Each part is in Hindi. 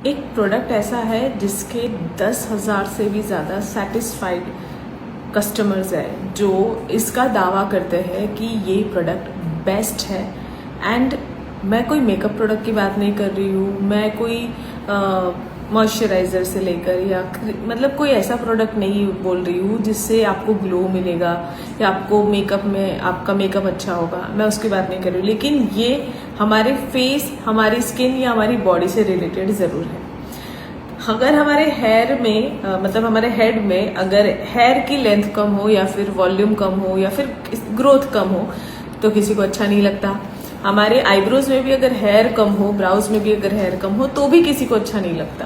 एक प्रोडक्ट ऐसा है जिसके 10,000 से भी ज़्यादा सेटिस्फाइड कस्टमर्स हैं जो इसका दावा करते हैं कि ये प्रोडक्ट बेस्ट है। एंड मैं कोई मेकअप प्रोडक्ट की बात नहीं कर रही हूँ, मैं कोई मॉइस्चराइज़र से लेकर या मतलब कोई ऐसा प्रोडक्ट नहीं बोल रही हूँ जिससे आपको ग्लो मिलेगा या आपको मेकअप में आपका मेकअप अच्छा होगा, मैं उसकी बात नहीं कर रही हूँ। लेकिन ये हमारे फेस, हमारी स्किन या हमारी बॉडी से रिलेटेड ज़रूर है। अगर हमारे हेयर में मतलब हमारे हेड में अगर हेयर की लेंथ कम हो या फिर वॉल्यूम कम हो या फिर ग्रोथ कम हो तो किसी को अच्छा नहीं लगता। हमारे आईब्रोज में भी अगर हेयर कम हो, ब्राउज में भी अगर हेयर कम हो तो भी किसी को अच्छा नहीं लगता।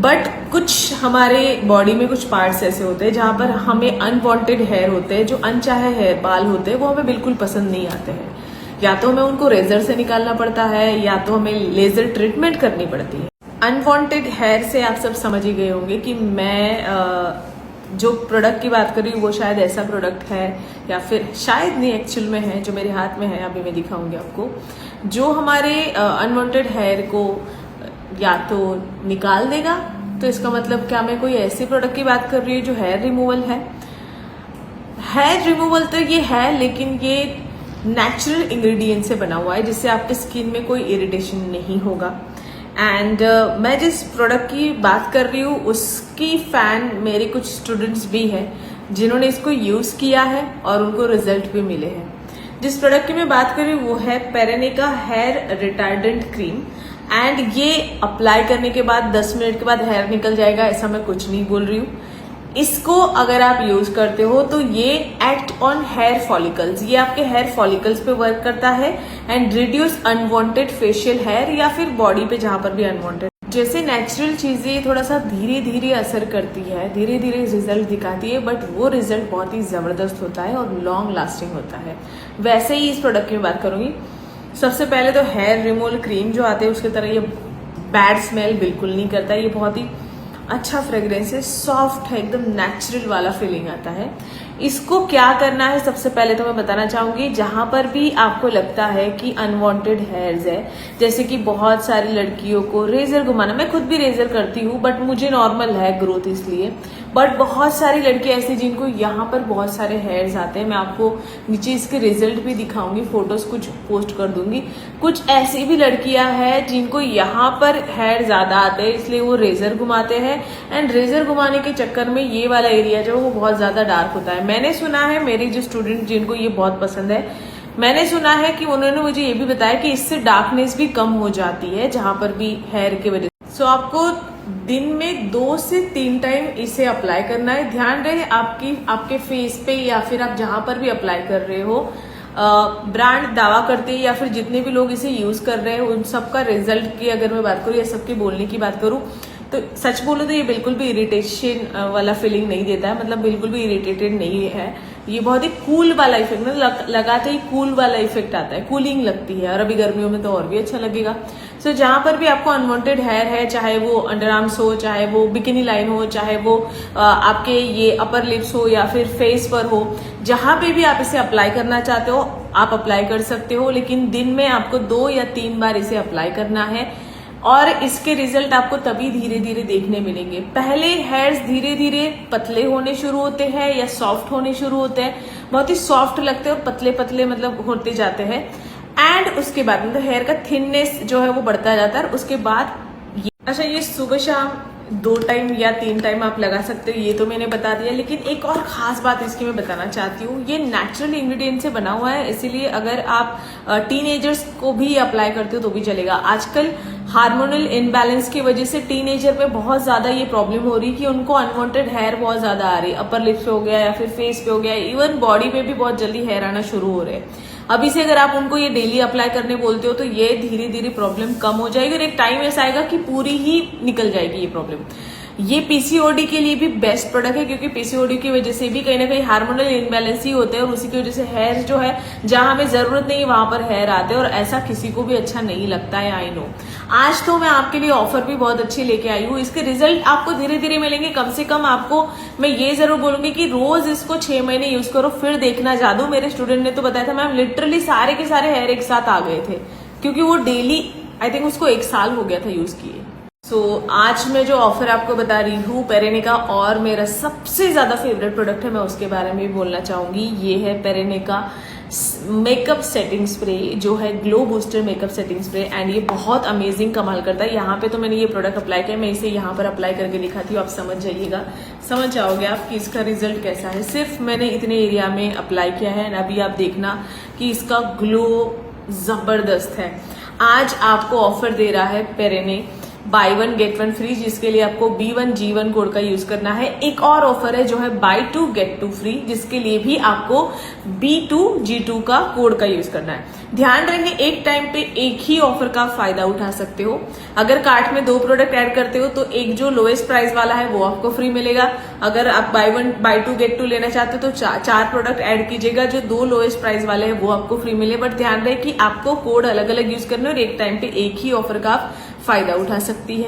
बट कुछ हमारे बॉडी में कुछ पार्ट्स ऐसे होते हैं जहां पर हमें अनवांटेड हेयर होते हैं, जो अनचाहे हेयर बाल होते हैं, वो हमें बिल्कुल पसंद नहीं आते हैं। या तो हमें उनको रेजर से निकालना पड़ता है या तो हमें लेजर ट्रीटमेंट करनी पड़ती है। अनवांटेड हेयर से आप सब समझ ही गए होंगे कि मैं जो प्रोडक्ट की बात कर रही हूँ वो शायद ऐसा प्रोडक्ट है या फिर शायद नहीं एक्चुअल में है, जो मेरे हाथ में है अभी मैं दिखाऊंगी आपको, जो हमारे अनवांटेड हेयर को या तो निकाल देगा। तो इसका मतलब क्या मैं कोई ऐसे प्रोडक्ट की बात कर रही हूँ जो हेयर रिमूवल है? हेयर रिमूवल तो ये है, लेकिन ये नेचुरल इंग्रेडिएंट से बना हुआ है जिससे आपके स्किन में कोई इरिटेशन नहीं होगा। एंड मैं जिस प्रोडक्ट की बात कर रही हूँ उसकी फैन मेरे कुछ स्टूडेंट्स भी हैं जिन्होंने इसको यूज किया है और उनको रिजल्ट भी मिले हैं। जिस प्रोडक्ट की मैं बात कर रही हूँ वो है पेरेनिका हेयर रिटार्डेंट क्रीम। एंड ये अप्लाई करने के बाद 10 मिनट के बाद हेयर निकल जाएगा, ऐसा मैं कुछ नहीं बोल रही हूँ। इसको अगर आप यूज करते हो तो ये एक्ट ऑन हेयर फॉलिकल्स, ये आपके हेयर फॉलिकल्स पे वर्क करता है and reduce unwanted facial hair या फिर बॉडी पे जहां पर भी अनवांटेड। जैसे नेचुरल चीजें थोड़ा सा धीरे धीरे असर करती है, धीरे धीरे रिजल्ट दिखाती है, बट वो रिजल्ट बहुत ही जबरदस्त होता है और लॉन्ग लास्टिंग होता है। वैसे ही इस प्रोडक्ट की बात करूंगी। सबसे पहले तो हेयर रिमूवल क्रीम जो आते हैं उसकी तरह ये बैड स्मेल बिल्कुल नहीं करता है। ये बहुत ही अच्छा फ्रेग्रेंस है, सॉफ्ट है, एकदम नेचुरल वाला फीलिंग आता है। इसको क्या करना है सबसे पहले तो मैं बताना चाहूंगी, जहां पर भी आपको लगता है कि अनवांटेड हेयर्स है, जैसे कि बहुत सारी लड़कियों को रेजर घुमाना, मैं खुद भी रेजर करती हूँ बट मुझे नॉर्मल है ग्रोथ इसलिए, बट बहुत सारी लड़कियां ऐसी जिनको यहाँ पर बहुत सारे हेयर्स आते हैं। मैं आपको नीचे इसके रिजल्ट भी दिखाऊंगी, फोटोज कुछ पोस्ट कर दूंगी। कुछ ऐसी भी लड़कियां हैं जिनको यहाँ पर हेयर ज्यादा आते हैं इसलिए वो रेजर घुमाते हैं एंड रेजर घुमाने के चक्कर में ये वाला एरिया जो वो बहुत ज्यादा डार्क होता है। मैंने सुना है, मेरे जो स्टूडेंट जिनको ये बहुत पसंद है, मैंने सुना है कि उन्होंने मुझे ये भी बताया कि इससे डार्कनेस भी कम हो जाती है जहां पर भी हेयर की वजह से। सो आपको दिन में 2 से 3 टाइम इसे अप्लाई करना है। ध्यान रहे आपके फेस पे या फिर आप जहां पर भी अप्लाई कर रहे हो, ब्रांड दावा करते हैं या फिर जितने भी लोग इसे यूज कर रहे हैं उन सबका रिजल्ट की अगर मैं बात करूँ या सबके बोलने की बात करूँ तो सच बोलो तो ये बिल्कुल भी इरिटेशन वाला फीलिंग नहीं देता है, मतलब बिल्कुल भी इरिटेटेड नहीं है। ये बहुत ही कूल वाला इफेक्ट, मतलब लगाते ही कूल वाला इफेक्ट आता है, कूलिंग लगती है और अभी गर्मियों में तो और भी अच्छा लगेगा। सो जहां पर भी आपको अनवांटेड हेयर है, चाहे वो अंडर आर्म्स हो, चाहे वो बिकिनी लाइन हो, चाहे वो आपके ये अपर लिप्स हो या फिर फेस पर हो, जहां पे भी आप इसे अप्लाई करना चाहते हो आप अप्लाई कर सकते हो। लेकिन दिन में आपको 2 या 3 बार इसे अप्लाई करना है और इसके रिजल्ट आपको तभी धीरे धीरे देखने मिलेंगे। पहले हेयर्स धीरे धीरे पतले होने शुरू होते हैं या सॉफ्ट होने शुरू होते हैं, बहुत ही सॉफ्ट लगते हैं और पतले पतले मतलब होते जाते हैं। एंड उसके बाद मतलब हेयर का थिननेस जो है वो बढ़ता जाता है। उसके बाद अच्छा, ये सुबह शाम 2 टाइम या 3 टाइम आप लगा सकते हो, ये तो मैंने बता दिया। लेकिन एक और खास बात इसकी मैं बताना चाहती हूँ, ये नेचुरल इंग्रेडिएंट से बना हुआ है, इसीलिए अगर आप टीनेजर्स को भी अप्लाई करते हो तो भी चलेगा। आजकल हार्मोनल इनबैलेंस की वजह से टीनेजर में बहुत ज्यादा ये प्रॉब्लम हो रही है कि उनको अनवांटेड हेयर बहुत ज्यादा आ रही है, अपर लिप्स पे हो गया या फिर फेस पे हो गया, इवन बॉडी पे भी बहुत जल्दी हेयर आना शुरू हो रहे हैं। अभी से अगर आप उनको ये डेली अप्लाई करने बोलते हो तो ये धीरे धीरे प्रॉब्लम कम हो जाएगी और एक टाइम ऐसा आएगा कि पूरी ही निकल जाएगी ये प्रॉब्लम। ये पीसीओडी के लिए भी बेस्ट प्रोडक्ट है क्योंकि पीसीओडी की वजह से भी कहीं ना कहीं हार्मोनल इनबैलेंस ही होते हैं और उसी की वजह से हेयर जो है जहां हमें जरूरत नहीं वहां पर हेयर आते हैं और ऐसा किसी को भी अच्छा नहीं लगता है। आई नो आज तो मैं आपके लिए ऑफर भी बहुत अच्छी लेके आई हूँ, इसके रिजल्ट आपको धीरे धीरे मिलेंगे। कम से कम आपको मैं ये जरूर बोलूंगी कि रोज इसको 6 महीने यूज करो फिर देखना जादू। मेरे स्टूडेंट ने तो बताया था मैम लिटरली सारे के सारे हेयर एक साथ आ गए थे क्योंकि वो डेली आई थिंक उसको 1 साल हो गया था यूज किए। आज मैं जो ऑफर आपको बता रही हूँ पेरेने का, और मेरा सबसे ज्यादा फेवरेट प्रोडक्ट है, मैं उसके बारे में भी बोलना चाहूंगी। ये है पेरेने का मेकअप सेटिंग स्प्रे, जो है glow booster makeup setting spray, and ये बहुत अमेजिंग कमाल करता है। यहाँ पे तो मैंने ये प्रोडक्ट अप्लाई किया, मैं इसे यहाँ पर अप्लाई करके दिखाती हूँ, आप समझ जाइएगा, समझ जाओगे आप कि इसका रिजल्ट कैसा है। सिर्फ मैंने इतने एरिया में अप्लाई किया है, अभी आप देखना कि इसका ग्लो जबरदस्त है। आज आपको ऑफर दे रहा है पेरेने बाय 1 गेट 1 फ्री, जिसके लिए आपको B1G1 कोड का यूज करना है। एक और ऑफर है जो है बाय 2 गेट 2 फ्री, जिसके लिए भी आपको B2G2 का कोड का यूज करना है। ध्यान रखें, एक टाइम पे एक ही ऑफर का फायदा उठा सकते हो। अगर कार्ट में 2 प्रोडक्ट ऐड करते हो तो एक जो लोएस्ट प्राइस वाला है वो आपको फ्री मिलेगा। अगर आप बाय 2 गेट 2 लेना चाहते हो तो 4 प्रोडक्ट ऐड कीजिएगा, जो 2 लोएस्ट प्राइस वाले हैं वो आपको फ्री मिले। बट ध्यान रहे कि आपको कोड अलग अलग यूज करने और एक टाइम पे एक ही ऑफर का आप फायदा उठा सकती है।